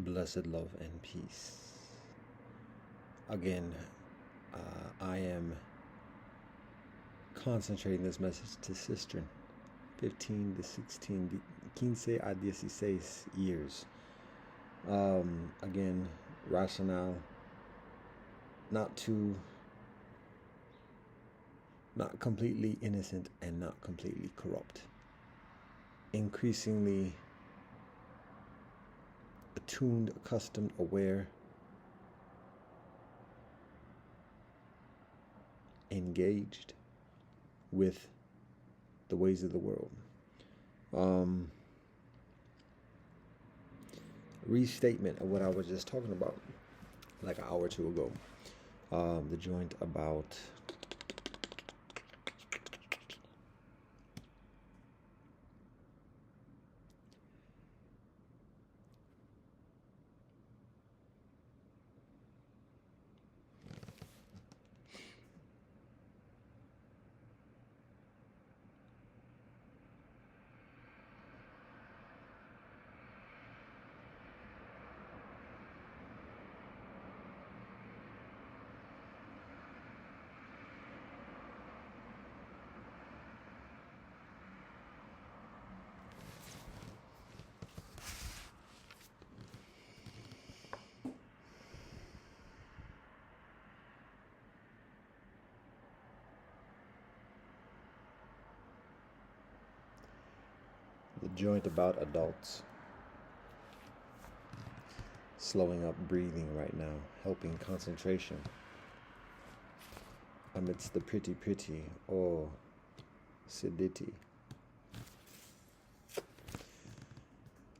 Blessed love and peace. Again, I am concentrating this message to sister 15 to 16, 15 a 16 years. Again, rationale, not completely innocent and not completely corrupt. Increasingly attuned, accustomed, aware, engaged with the ways of the world. Restatement of what I was just talking about like an hour or two ago. The joint about the joint about adults. Slowing up breathing right now, helping concentration amidst the pretty or sedity.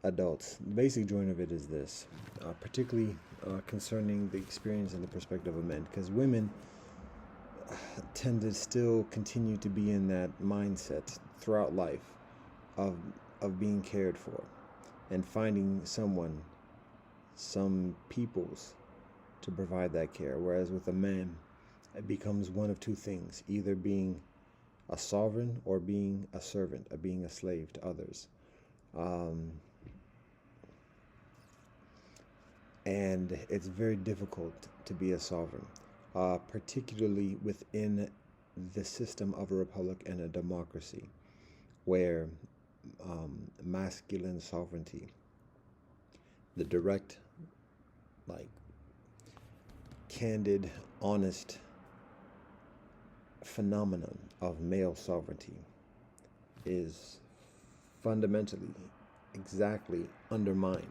Adults. The basic joint of it is this, particularly concerning the experience and the perspective of men, because women tend to still continue to be in that mindset throughout life of being cared for and finding someone, some peoples, to provide that care. Whereas with a man, it becomes one of two things, either being a sovereign or being a servant, or being a slave to others. And it's very difficult to be a sovereign, particularly within the system of a republic and a democracy, where masculine sovereignty, the direct, like, candid, honest phenomenon of male sovereignty is fundamentally exactly undermined.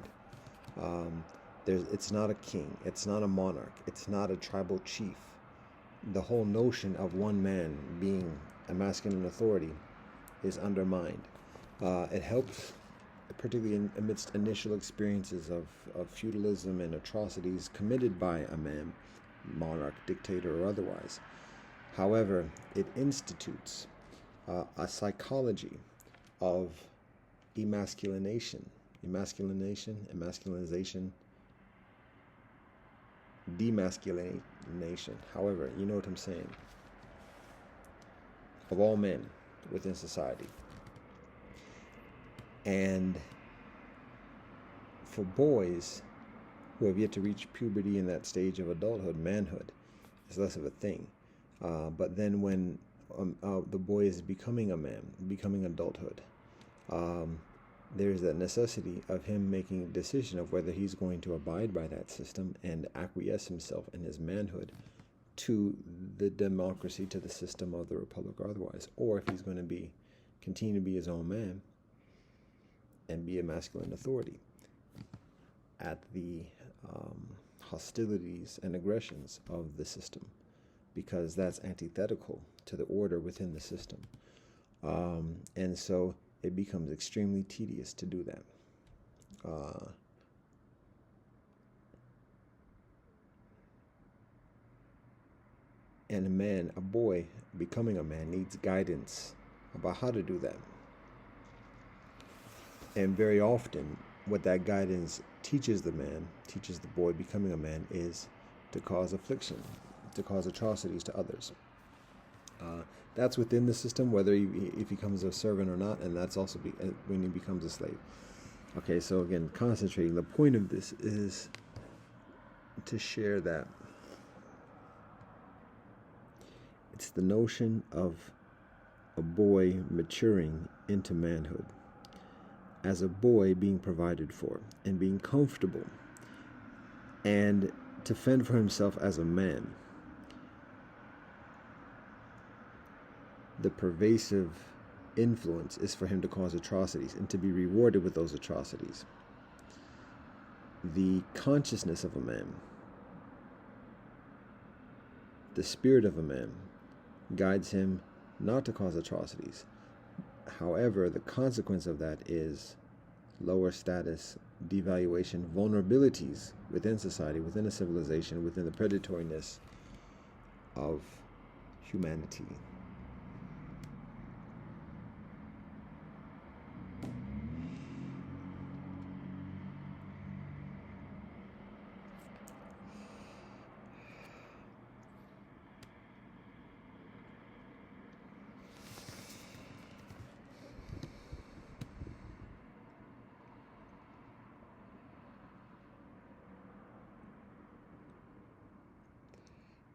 It's not a king, it's not a monarch, it's not a tribal chief. The whole notion of one man being a masculine authority is undermined. It helps, particularly amidst initial experiences of feudalism and atrocities committed by a man, monarch, dictator, or otherwise. However, it institutes a psychology of emasculination, demasculination. However, you know what I'm saying. Of all men within society. And for boys who have yet to reach puberty in that stage of adulthood, manhood is less of a thing. But then when the boy is becoming a man, becoming adulthood, there's that necessity of him making a decision of whether he's going to abide by that system and acquiesce himself in his manhood to the democracy, to the system of the republic or otherwise, or if he's going to continue to be his own man and be a masculine authority at the hostilities and aggressions of the system, because that's antithetical to the order within the system. And so it becomes extremely tedious to do that. And a boy becoming a man needs guidance about how to do that. And very often, what that guidance teaches the boy becoming a man, is to cause affliction, to cause atrocities to others. That's within the system, whether if he becomes a servant or not, and that's also when he becomes a slave. Okay, so again, concentrating. The point of this is to share that it's the notion of a boy maturing into manhood, as a boy being provided for and being comfortable and to fend for himself as a man. The pervasive influence is for him to cause atrocities and to be rewarded with those atrocities. The consciousness of a man, the spirit of a man, guides him not to cause atrocities. However, the consequence of that is lower status, devaluation, vulnerabilities within society, within a civilization, within the predatoriness of humanity.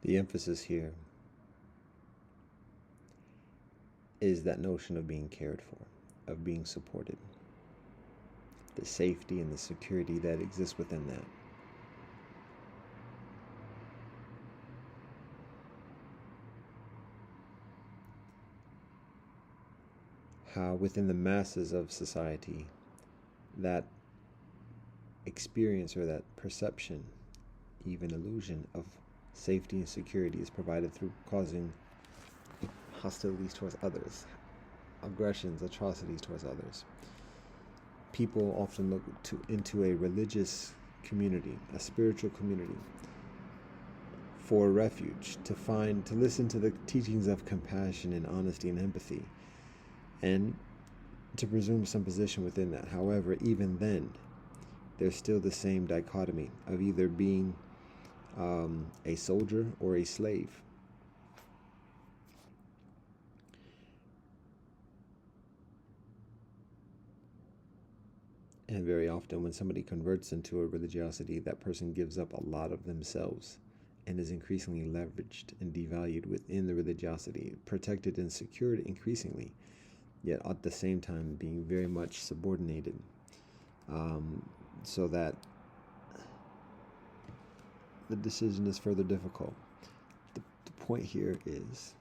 The emphasis here is that notion of being cared for, of being supported, the safety and the security that exists within that. How within the masses of society, that experience or that perception, even illusion of safety and security is provided through causing hostilities towards others, aggressions, atrocities towards others. People often look into a religious community, a spiritual community, for refuge, to listen to the teachings of compassion and honesty and empathy, and to presume some position within that. However, even then, there's still the same dichotomy of either being a soldier or a slave. And very often when somebody converts into a religiosity, that person gives up a lot of themselves and is increasingly leveraged and devalued within the religiosity, protected and secured increasingly, yet at the same time being very much subordinated, so that the decision is further difficult. The point here is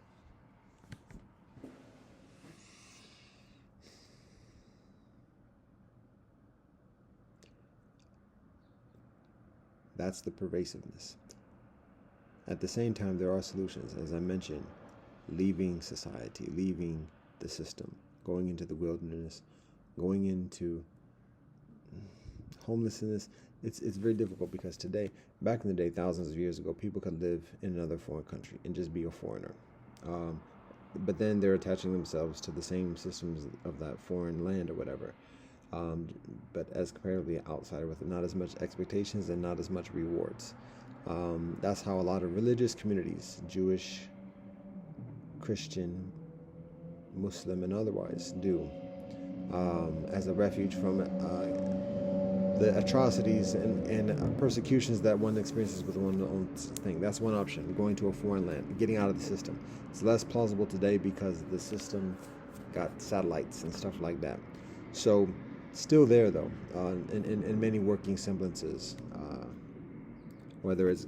that's the pervasiveness. At the same time, there are solutions, as I mentioned, leaving society, leaving the system, going into the wilderness, going into homelessness. It's very difficult because today, back in the day, thousands of years ago, people could live in another foreign country and just be a foreigner. But then they're attaching themselves to the same systems of that foreign land or whatever. But as comparatively an outsider with not as much expectations and not as much rewards. That's how a lot of religious communities, Jewish, Christian, Muslim, and otherwise, do, as a refuge from the atrocities and persecutions that one experiences with one's own thing. That's one option, going to a foreign land, getting out of the system. It's less plausible today because the system got satellites and stuff like that. So, still there though, in many working semblances, whether it's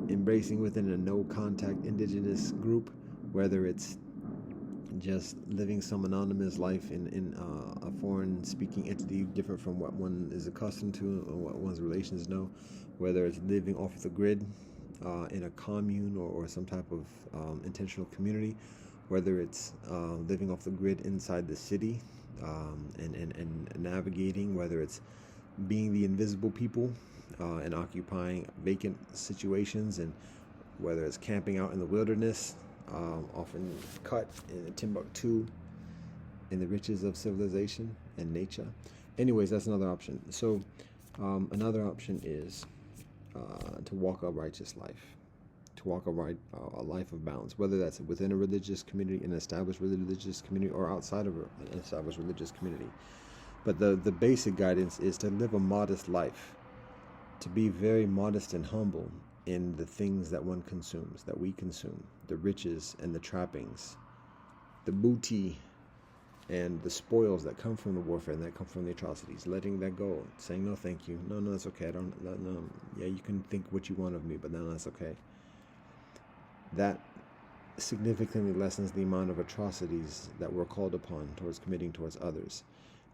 embracing within a no-contact indigenous group, whether it's just living some anonymous life in a foreign-speaking entity different from what one is accustomed to or what one's relations know, whether it's living off the grid in a commune or some type of intentional community, whether it's living off the grid inside the city and navigating, whether it's being the invisible people and occupying vacant situations, and whether it's camping out in the wilderness, often cut in Timbuktu, in the riches of civilization and nature. Anyways, that's another option. So another option is to walk a righteous life, to walk a life of balance, whether that's within a religious community, an established religious community, or outside of an established religious community. But the basic guidance is to live a modest life, to be very modest and humble in the things that one consumes, that we consume, the riches and the trappings, the booty and the spoils that come from the warfare and that come from the atrocities, letting that go, saying no thank you, no that's okay, I don't, no, yeah, you can think what you want of me, but no, that's okay. That significantly lessens the amount of atrocities that we're called upon towards committing towards others.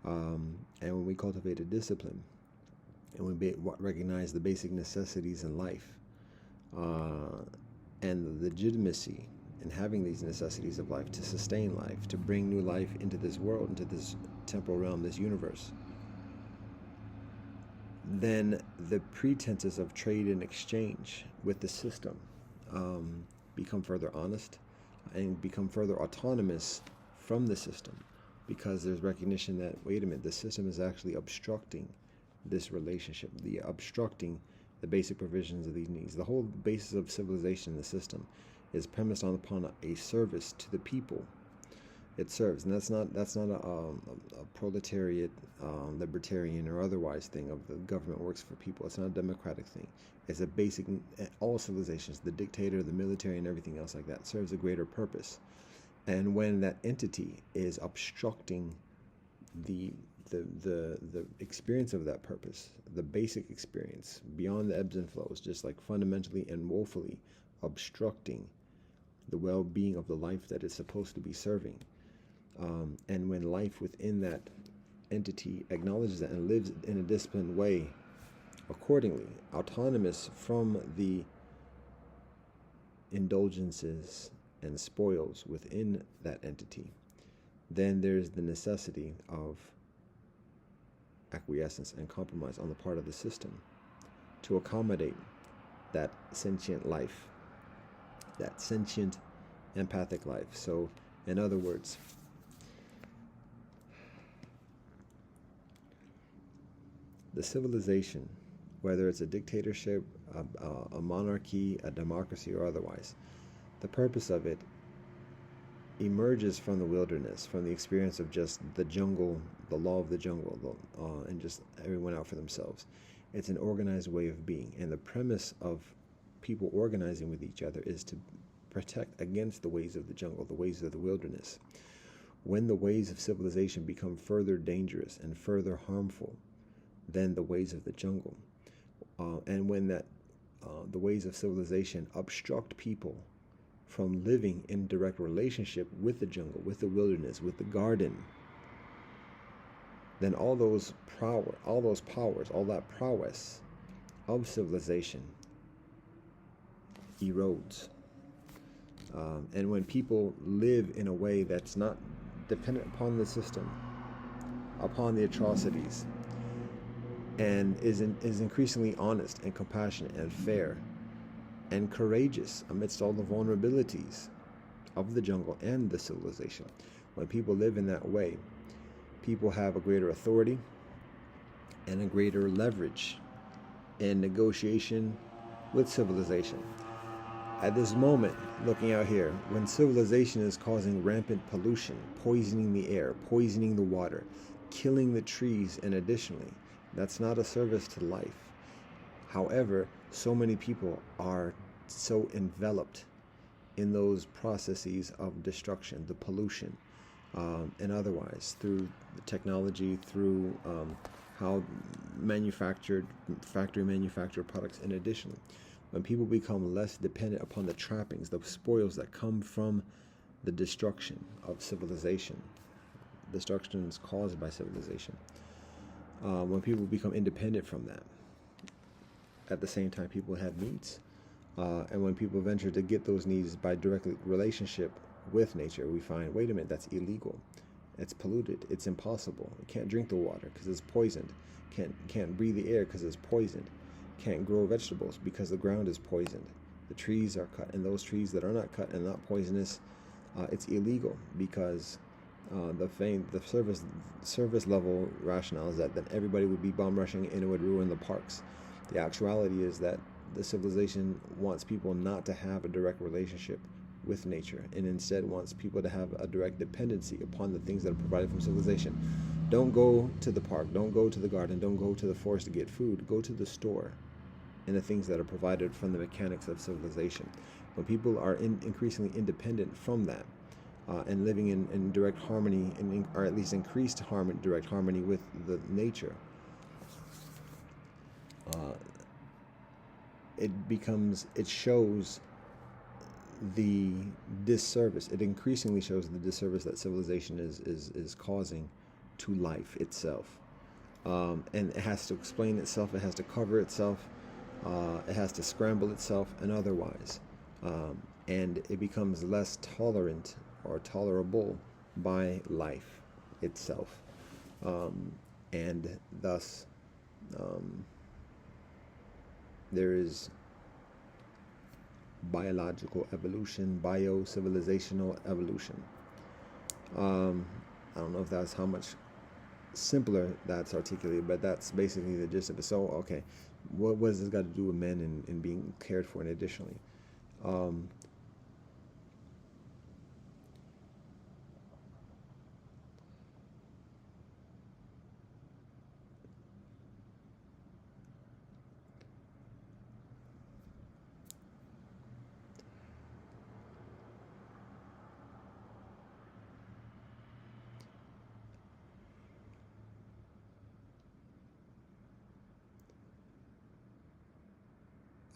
And when we cultivate a discipline and we recognize the basic necessities in life, and the legitimacy in having these necessities of life to sustain life, to bring new life into this world, into this temporal realm, this universe, then the pretenses of trade and exchange with the system become further honest and become further autonomous from the system, because there's recognition that, wait a minute, the system is actually obstructing this relationship, obstructing the basic provisions of these needs. The whole basis of civilization in the system is premised upon a service to the people it serves, and that's not a proletariat, libertarian or otherwise thing of the government works for people. It's not a democratic thing. It's a basic. All civilizations, the dictator, the military, and everything else like that, serves a greater purpose. And when that entity is obstructing the experience of that purpose, the basic experience beyond the ebbs and flows, just like fundamentally and woefully obstructing the well-being of the life that is supposed to be serving, and when life within that entity acknowledges that and lives in a disciplined way accordingly, autonomous from the indulgences and spoils within that entity, then there's the necessity of acquiescence and compromise on the part of the system to accommodate that sentient life, that sentient empathic life. So, in other words, the civilization, whether it's a dictatorship, a monarchy, a democracy, or otherwise, the purpose of it emerges from the wilderness, from the experience of just the jungle, the law of the jungle, and just everyone out for themselves. It's an organized way of being, and the premise of people organizing with each other is to protect against the ways of the jungle, the ways of the wilderness. When the ways of civilization become further dangerous and further harmful than the ways of the jungle, and when the ways of civilization obstruct people from living in direct relationship with the jungle, with the wilderness, with the garden, then all that prowess of civilization erodes. And when people live in a way that's not dependent upon the system, upon the atrocities, and is increasingly honest and compassionate and fair and courageous amidst all the vulnerabilities of the jungle and the civilization, when people live in that way, people have a greater authority and a greater leverage in negotiation with civilization. At this moment, looking out here, when civilization is causing rampant pollution, poisoning the air, poisoning the water, killing the trees, and additionally, that's not a service to life. However, so many people are so enveloped in those processes of destruction, the pollution, and otherwise, through the technology, through how factory manufactured products, and additionally, when people become less dependent upon the trappings, the spoils that come from the destruction of civilization, destructions caused by civilization, when people become independent from that, at the same time people have needs, and when people venture to get those needs by direct relationship with nature, we find, wait a minute, that's illegal, it's polluted, it's impossible, you can't drink the water because it's poisoned, can't breathe the air because it's poisoned, can't grow vegetables because the ground is poisoned, the trees are cut, and those trees that are not cut and not poisonous, it's illegal because the service level rationale is that then everybody would be bomb rushing and it would ruin the parks. The actuality is that the civilization wants people not to have a direct relationship with nature, and instead wants people to have a direct dependency upon the things that are provided from civilization. Don't go to the park, don't go to the garden, don't go to the forest to get food. Go to the store and the things that are provided from the mechanics of civilization. When people are increasingly independent from that, and living in direct harmony, or at least increased harmony, direct harmony with the nature, uh, it shows the disservice. It increasingly shows the disservice that civilization is causing to life itself. And it has to explain itself, it has to cover itself, it has to scramble itself and otherwise. And it becomes less tolerant or tolerable by life itself. And thus, there is biological evolution, bio-civilizational evolution. I don't know if that's how much simpler that's articulated, but that's basically the gist of it. So, okay, what has this got to do with men and being cared for? And additionally, a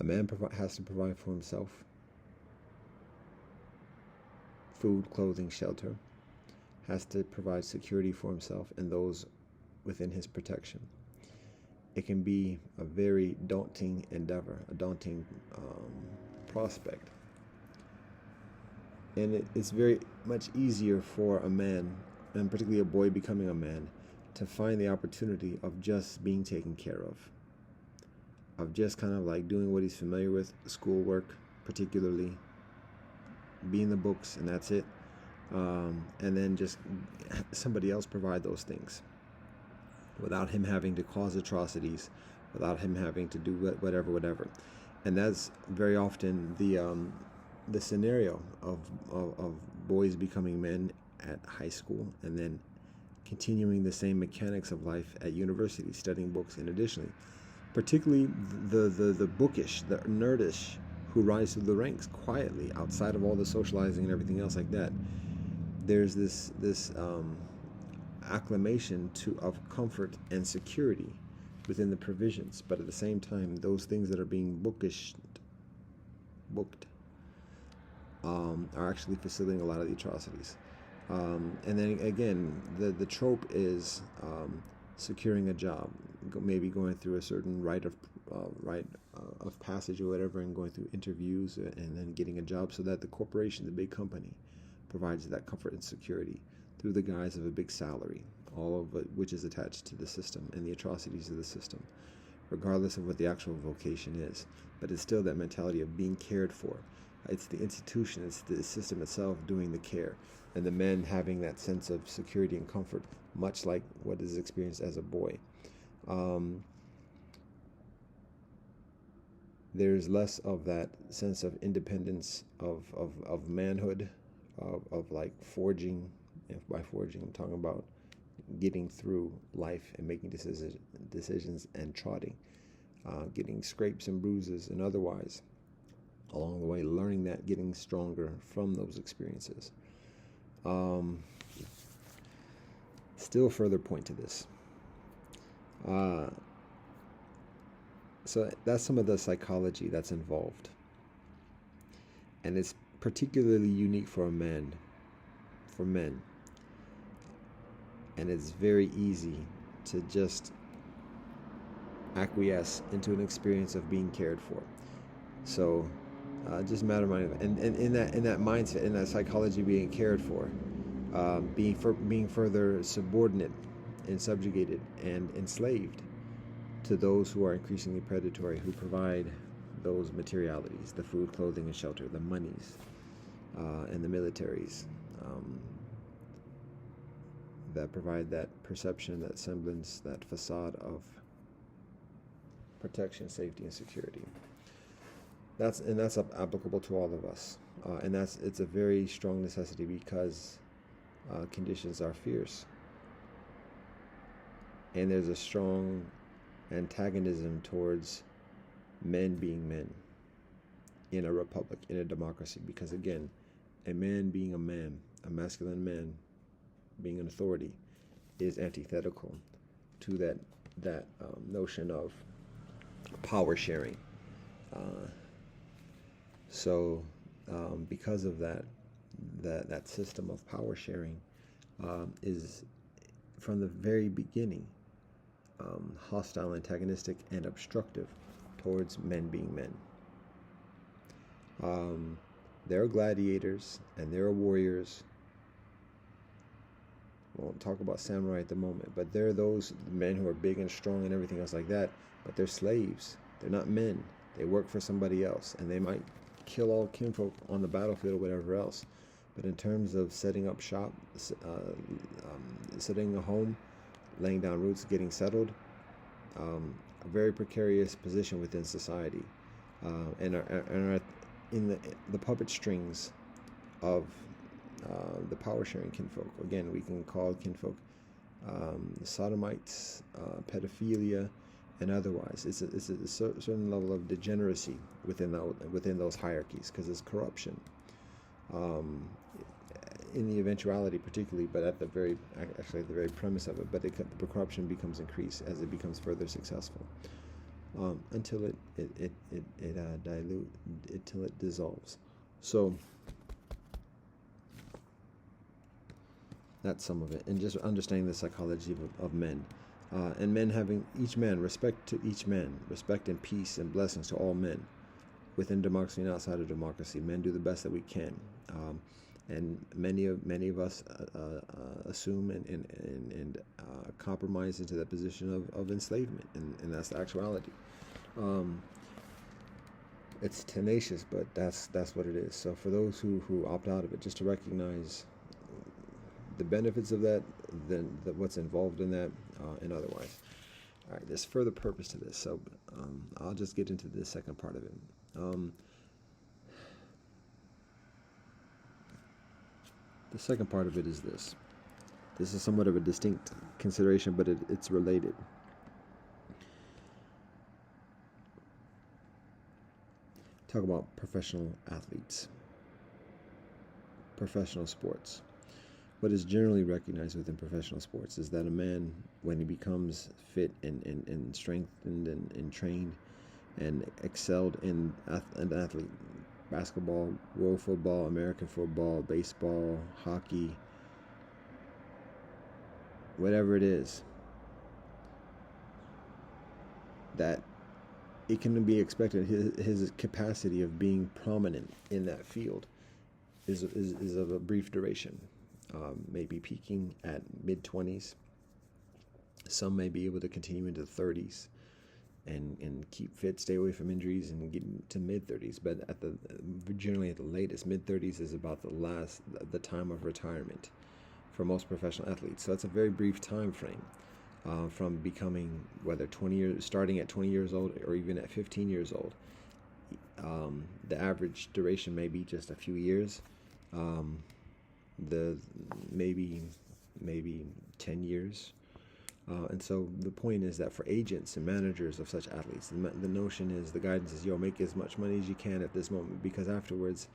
man has to provide for himself: food, clothing, shelter. Has to provide security for himself and those within his protection. It can be a very daunting endeavor, a daunting prospect. And it's very much easier for a man, and particularly a boy becoming a man, to find the opportunity of just being taken care of just kind of like doing what he's familiar with, schoolwork, particularly, be in the books, and that's it. And then just somebody else provide those things without him having to cause atrocities, without him having to do whatever. And that's very often the scenario of boys becoming men at high school, and then continuing the same mechanics of life at university, studying books. And additionally, particularly the bookish, the nerdish, who rise through the ranks quietly outside of all the socializing and everything else like that. There's this acclamation of comfort and security within the provisions, but at the same time, those things that are being booked are actually facilitating a lot of the atrocities. And then again, the trope is securing a job, maybe going through a certain rite of passage or whatever, and going through interviews and then getting a job, so that the corporation, the big company, provides that comfort and security through the guise of a big salary, all of it which is attached to the system and the atrocities of the system, regardless of what the actual vocation is. But it's still that mentality of being cared for. It's the institution, it's the system itself doing the care, and the men having that sense of security and comfort, much like what is experienced as a boy. There's less of that sense of independence, of manhood, of like forging. If by forging I'm talking about getting through life and making decisions and trotting, getting scrapes and bruises and otherwise along the way, learning that, getting stronger from those experiences. Still further point to this. So that's some of the psychology that's involved. And it's particularly unique for men. And it's very easy to just acquiesce into an experience of being cared for. So just a matter of mind, and in that mindset, in that psychology, being cared for, being further subordinate and subjugated and enslaved to those who are increasingly predatory, who provide those materialities, the food, clothing, and shelter, the monies, and the militaries, that provide that perception, that semblance, that facade of protection, safety, and security. That's applicable to all of us, and it's a very strong necessity, because conditions are fierce. and there's a strong antagonism towards men being men in a republic, in a democracy, because again, a man being a man, a masculine man being an authority, is antithetical to that notion of power sharing. Uh, because of that system of power sharing is from the very beginning hostile, antagonistic, and obstructive towards men being men. There are gladiators and there are warriors. We won't talk about samurai at the moment, but there are those men who are big and strong and everything else like that, but they're slaves. They're not men. They work for somebody else, and they might kill all kinfolk on the battlefield or whatever else. But in terms of setting up shop, setting a home, laying down roots, getting settled, a very precarious position within society, and are in the puppet strings of the power sharing kinfolk. Again, we can call kinfolk sodomites, pedophilia, and otherwise. It's a certain level of degeneracy within those hierarchies, because it's corruption. In the eventuality, particularly, but at the very premise of it, but the corruption becomes increased as it becomes further successful, until it till it dissolves. So that's some of it, and just understanding the psychology of men, and men having each man respect to each man, respect and peace and blessings to all men, within democracy and outside of democracy. Men do the best that we can. And many of us assume and compromise into that position of enslavement, and that's the actuality. It's tenacious, but that's what it is. So for those who opt out of it, just to recognize the benefits of that, then what's involved in that, and otherwise. All right, there's further purpose to this, so I'll just get into the second part of it. The second part of it is this. This is somewhat of a distinct consideration, but it's related. Talk about professional athletes, professional sports. What is generally recognized within professional sports is that a man, when he becomes fit and strengthened and trained and excelled in an athlete, basketball, world football, American football, baseball, hockey, whatever it is, that it can be expected his capacity of being prominent in that field is of a brief duration. Maybe peaking at mid-20s. Some may be able to continue into the 30s and keep fit, stay away from injuries, and get to mid-30s. But generally at the latest, mid-30s is about the time of retirement for most professional athletes. So it's a very brief time frame from becoming, whether starting at 20 years old or even at 15 years old. The average duration may be just a few years. Maybe 10 years. And so the point is that for agents and managers of such athletes, the notion is, the guidance is, make as much money as you can at this moment, because afterwards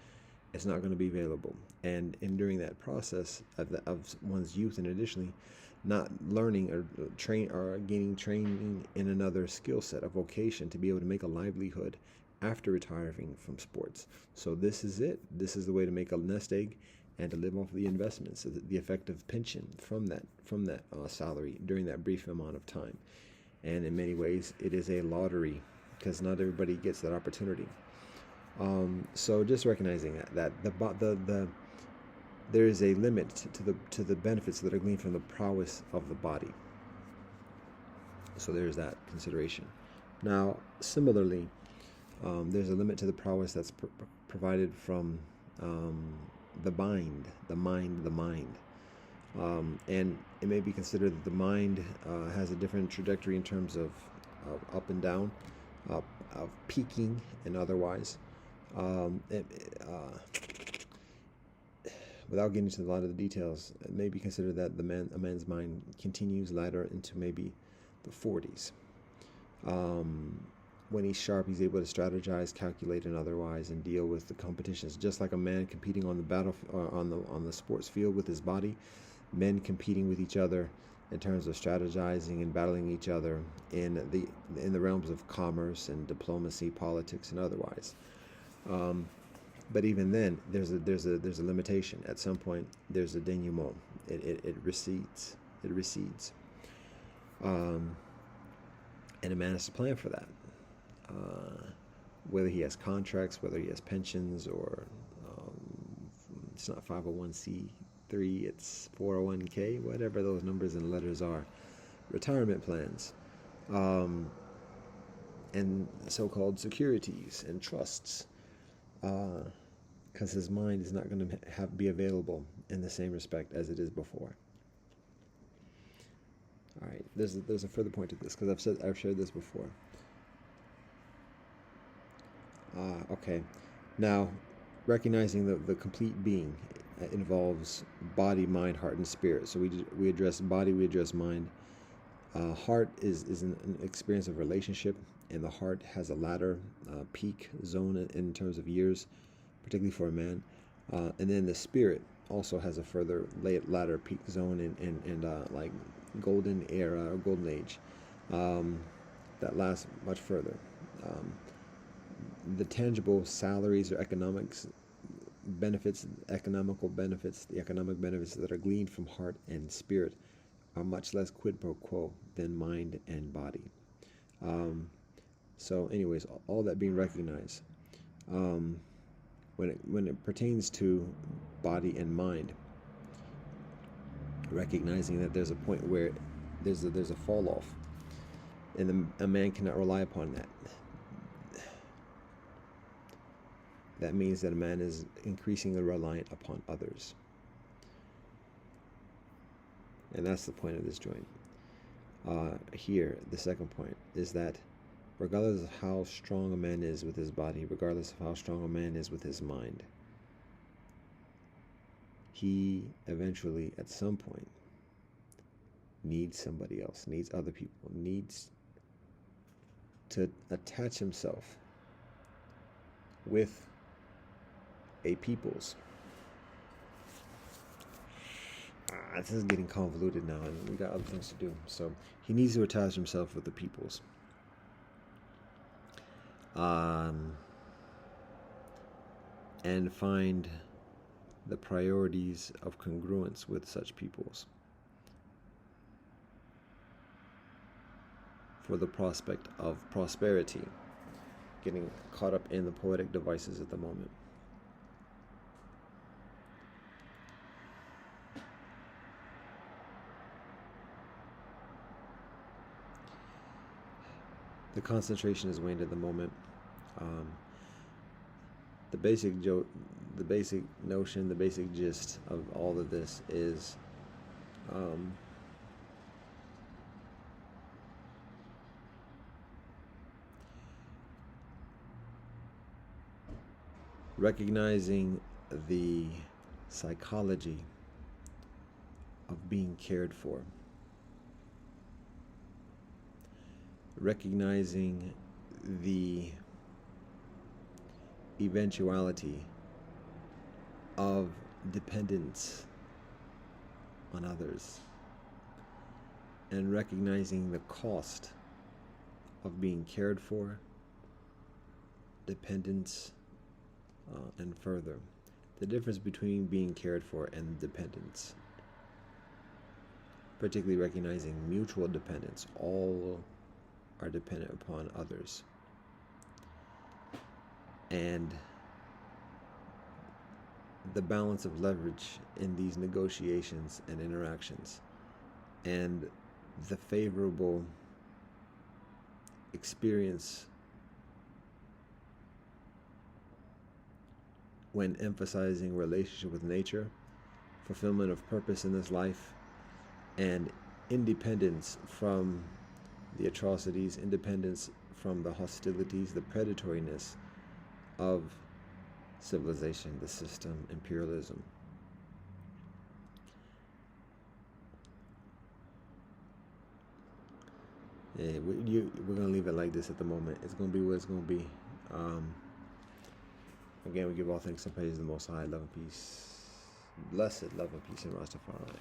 it's not going to be available. And during that process of one's youth, and additionally not learning or gaining training in another skill set, a vocation, to be able to make a livelihood after retiring from sports. So this is it. This is the way to make a nest egg and to live off the investments, so the effective pension from that salary during that brief amount of time. And in many ways, it is a lottery, because not everybody gets that opportunity. So just recognizing that there is a limit to the benefits that are gleaned from the prowess of the body. So there's that consideration. Now, similarly, there's a limit to the prowess that's provided from the mind. And it may be considered that the mind has a different trajectory in terms of up and down, of peaking and otherwise. without getting into a lot of the details, it may be considered that a man's mind continues later into maybe the 40s. When he's sharp, he's able to strategize, calculate, and otherwise, and deal with the competitions. Just like a man competing on the on the sports field with his body, men competing with each other in terms of strategizing and battling each other in the realms of commerce and diplomacy, politics, and otherwise. But even then, there's a limitation. At some point, there's a denouement. It recedes. It recedes. And a man has to plan for that. Whether he has contracts, whether he has pensions, or it's not 501c3, it's 401k, whatever those numbers and letters are, retirement plans, and so-called securities and trusts, because his mind is not going to be available in the same respect as it is before. All right, there's a further point to this, because I've shared this before. Okay, now recognizing the complete being involves body, mind, heart, and spirit. So we address body, we address mind. Heart is an experience of relationship, and the heart has a ladder peak zone in terms of years, particularly for a man. And then the spirit also has a further ladder peak zone in like golden era or golden age that lasts much further. The tangible salaries or economic benefits that are gleaned from heart and spirit are much less quid pro quo than mind and body. So anyways, all that being recognized, when it pertains to body and mind, recognizing that there's a point where there's a fall off, and a man cannot rely upon that. That means that a man is increasingly reliant upon others. And that's the point of this joint. Here, the second point is that regardless of how strong a man is with his body, regardless of how strong a man is with his mind, he eventually, at some point, needs somebody else, needs other people, needs to attach himself with a peoples. This is getting convoluted now, and we got other things to do. So he needs to attach himself with the peoples. And find the priorities of congruence with such peoples for the prospect of prosperity, getting caught up in the poetic devices at the moment. The concentration is waned at the moment. The basic notion, the basic gist of all of this is recognizing the psychology of being cared for. Recognizing the eventuality of dependence on others, and recognizing the cost of being cared for, dependence, and further, the difference between being cared for and dependence, particularly recognizing mutual dependence. All are dependent upon others, and the balance of leverage in these negotiations and interactions, and the favorable experience when emphasizing relationship with nature, fulfillment of purpose in this life, and independence from the atrocities, independence from the hostilities, the predatoriness of civilization, the system, imperialism. Yeah, we're gonna leave it like this at the moment. It's gonna be what it's gonna be. Um, Again, we give all thanks and praise to the Most High. Love and peace. Blessed love and peace in Rastafari.